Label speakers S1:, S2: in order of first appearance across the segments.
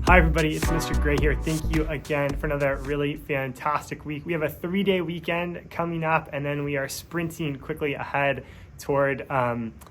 S1: Hi everybody, it's Mr. Gray here. Thank you again for another really fantastic week. We have a 3-day weekend coming up, and then we are sprinting quickly ahead toward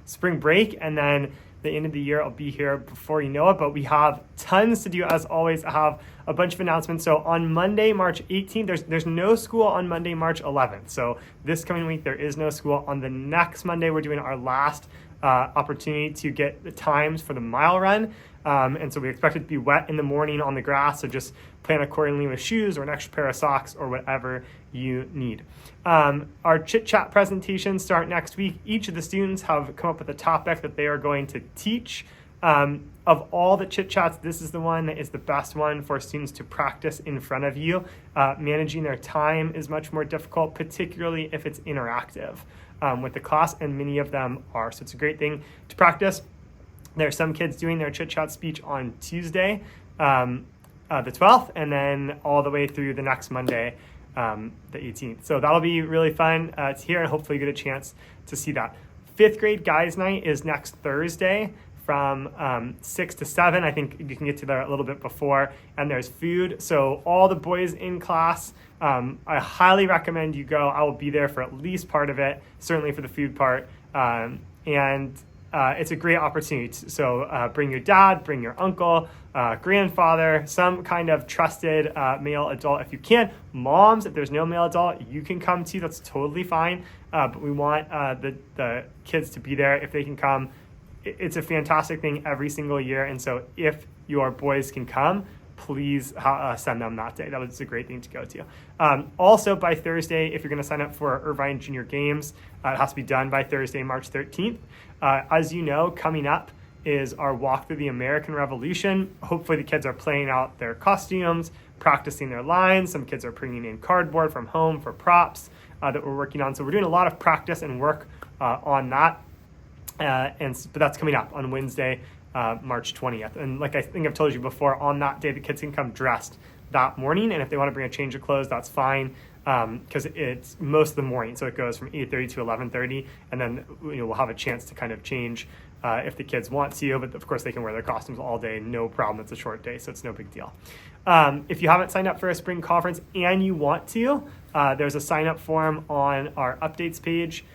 S1: spring break, and then the end of the year I'll be here before you know it, but we have tons to do as always. I have a bunch of announcements. So on Monday, March 18th, there's no school on Monday, March 11th. So this coming week, there is no school. On the next Monday, we're doing our last opportunity to get the times for the mile run. And so we expect it to be wet in the morning on the grass, so just plan accordingly with shoes or an extra pair of socks or whatever you need. Our chit chat presentations start next week. Each of the students have come up with a topic that they are going to teach. Of all the chit chats, this is the one that is the best one for students to practice in front of you. Managing their time is much more difficult, particularly if it's interactive with the class, and many of them are. So it's a great thing to practice. There are some kids doing their chit chat speech on Tuesday, the 12th, and then all the way through the next Monday, the 18th. So that'll be really fun to hear, and hopefully you get a chance to see that. 5th grade guys night is next Thursday from 6 to 7. I think you can get to there a little bit before, and there's food. So all the boys in class, I highly recommend you go. I will be there for at least part of it, certainly for the food part. It's a great opportunity. So bring your dad, bring your uncle, grandfather, some kind of trusted male adult if you can. Moms, if there's no male adult, you can come too. That's totally fine. But we want the kids to be there if they can come. It's a fantastic thing every single year. And so if your boys can come, please send them that day. That was a great thing to go to. Also, by Thursday, if you're going to sign up for Irvine Junior Games, it has to be done by Thursday, March 13th. As you know, coming up is our walk through the American Revolution. Hopefully the kids are playing out their costumes, practicing their lines. Some kids are bringing in cardboard from home for props that we're working on. So we're doing a lot of practice and work on that. But that's coming up on Wednesday, March 20th. And like I think I've told you before, on that day, the kids can come dressed that morning. And if they want to bring a change of clothes, that's fine, because it's most of the morning. So it goes from 8:30 to 11:30. And then we'll have a chance to kind of change if the kids want to. But of course, they can wear their costumes all day. No problem. It's a short day, so it's no big deal. If you haven't signed up for a spring conference and you want to, there's a sign up form on our updates page.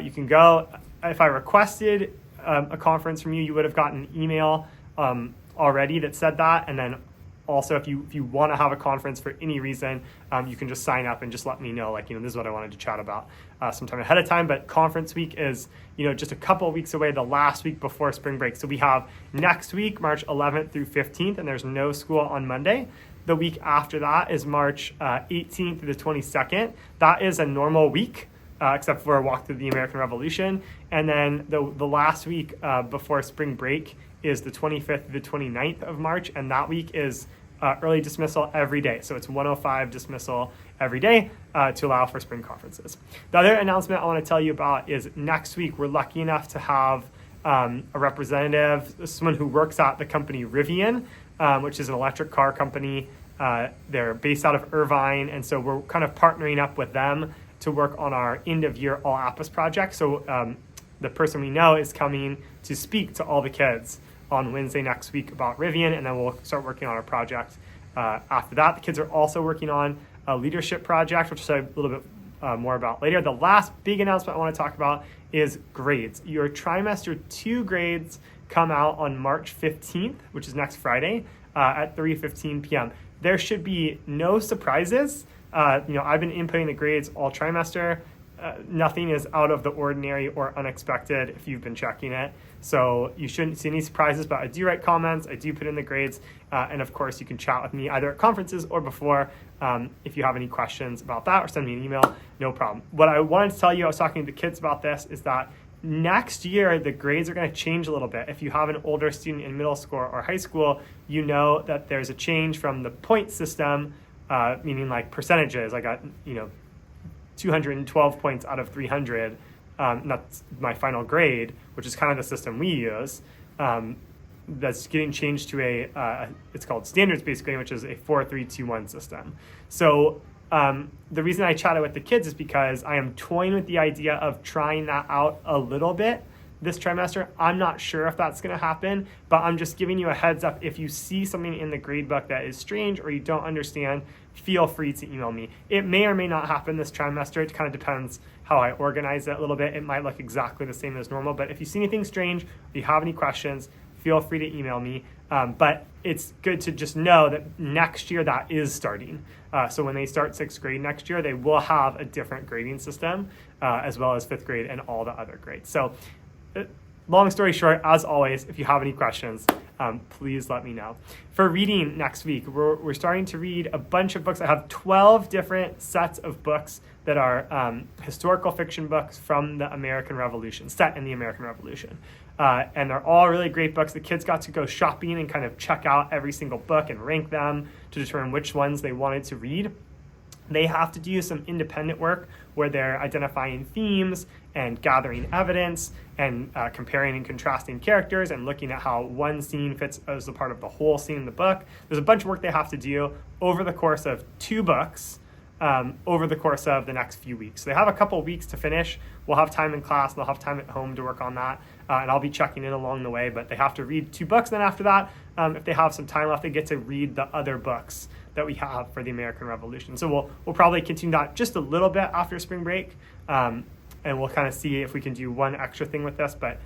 S1: You can go. If I requested a conference from you, you would have gotten an email already that said that. And then also, if you want to have a conference for any reason, you can just sign up and just let me know, this is what I wanted to chat about sometime ahead of time. But conference week is, just a couple of weeks away, the last week before spring break. So we have next week, March 11th through 15th, and there's no school on Monday. The week after that is March 18th through the 22nd. That is a normal week. Except for a walk through the American Revolution. And then the last week before spring break is the 25th to the 29th of March. And that week is early dismissal every day. So it's 105 dismissal every day to allow for spring conferences. The other announcement I want to tell you about is next week we're lucky enough to have a representative, someone who works at the company Rivian, which is an electric car company. They're based out of Irvine. And so we're kind of partnering up with them to work on our end-of-year All Apps project. So the person we know is coming to speak to all the kids on Wednesday next week about Rivian, and then we'll start working on our project after that. The kids are also working on a leadership project, which I'll say a little bit more about later. The last big announcement I want to talk about is grades. Your trimester 2 grades come out on March 15th, which is next Friday, at 3:15 p.m. There should be no surprises. I've been inputting the grades all trimester. Nothing is out of the ordinary or unexpected if you've been checking it. So you shouldn't see any surprises, but I do write comments. I do put in the grades. And of course, you can chat with me either at conferences or before if you have any questions about that, or send me an email, no problem. What I wanted to tell you, I was talking to the kids about this, is that next year, the grades are going to change a little bit. If you have an older student in middle school or high school, you know that there's a change from the point system, meaning like percentages. I got, 212 points out of 300. That's my final grade, which is kind of the system we use. That's getting changed to it's called standards-based grading, which is a 4-3-2-1 system. So the reason I chatted with the kids is because I am toying with the idea of trying that out a little bit this trimester. I'm not sure if that's going to happen, but I'm just giving you a heads up. If you see something in the gradebook that is strange or you don't understand, feel free to email me. It may or may not happen this trimester. It kind of depends how I organize it a little bit. It might look exactly the same as normal, but if you see anything strange, if you have any questions, feel free to email me. But it's good to just know that next year that is starting. So when they start 6th grade next year, they will have a different grading system, as well as 5th grade and all the other grades. So long story short, as always, if you have any questions, please let me know. For reading next week, we're starting to read a bunch of books. I have 12 different sets of books that are historical fiction books from the American Revolution, set in the American Revolution. And they're all really great books. The kids got to go shopping and kind of check out every single book and rank them to determine which ones they wanted to read. They have to do some independent work where they're identifying themes and gathering evidence and comparing and contrasting characters and looking at how one scene fits as a part of the whole scene in the book. There's a bunch of work they have to do over the course of 2 books over the course of the next few weeks. So they have a couple weeks to finish. We'll have time in class. They'll have time at home to work on that. And I'll be checking in along the way, but they have to read 2 books. Then after that, if they have some time left, they get to read the other books that we have for the American Revolution. So we'll probably continue that just a little bit after spring break. And we'll kind of see if we can do one extra thing with this, but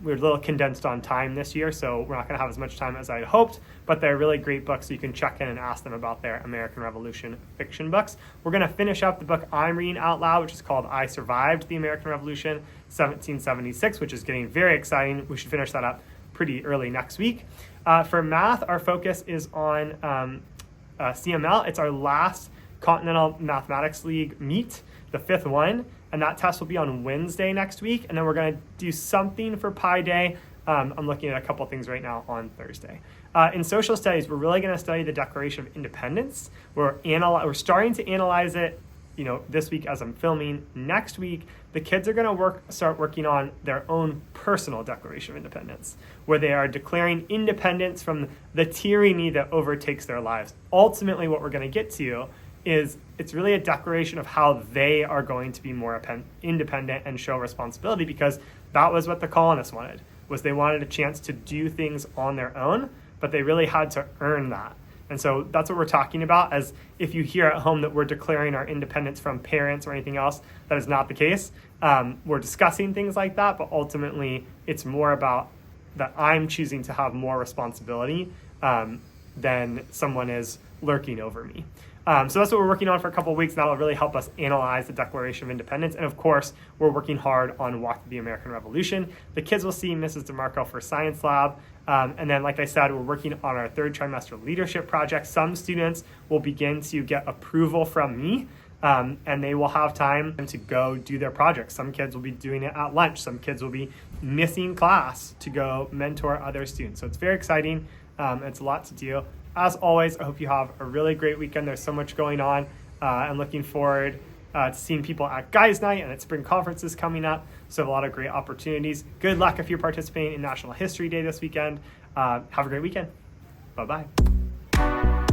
S1: we're a little condensed on time this year, so we're not going to have as much time as I had hoped, but they're really great books, so you can check in and ask them about their American Revolution fiction books. We're going to finish up the book I'm reading out loud, which is called I Survived the American Revolution, 1776, which is getting very exciting. We should finish that up pretty early next week. For math, our focus is on CML. It's our last Continental Mathematics League meet, the 5th one. And that test will be on Wednesday next week. And then we're going to do something for Pi Day. I'm looking at a couple things right now on Thursday. In social studies, we're really going to study the Declaration of Independence. We're starting to analyze it, this week as I'm filming. Next week, the kids are going to start working on their own personal Declaration of Independence, where they are declaring independence from the tyranny that overtakes their lives. Ultimately, what we're going to get to is it's really a declaration of how they are going to be more independent and show responsibility, because that was what the colonists wanted, was they wanted a chance to do things on their own, but they really had to earn that. And so that's what we're talking about, as if you hear at home that we're declaring our independence from parents or anything else, that is not the case. We're discussing things like that, but ultimately it's more about that I'm choosing to have more responsibility than someone is lurking over me. So that's what we're working on for a couple of weeks. That'll really help us analyze the Declaration of Independence. And of course, we're working hard on Walk to the American Revolution. The kids will see Mrs. DeMarco for Science Lab. And then, like I said, we're working on our 3rd trimester leadership project. Some students will begin to get approval from me, and they will have time to go do their projects. Some kids will be doing it at lunch. Some kids will be missing class to go mentor other students. So it's very exciting. It's a lot to do. As always, I hope you have a really great weekend. There's so much going on. I'm looking forward to seeing people at Guys Night and at spring conferences coming up. So a lot of great opportunities. Good luck if you're participating in National History Day this weekend. Have a great weekend. Bye-bye.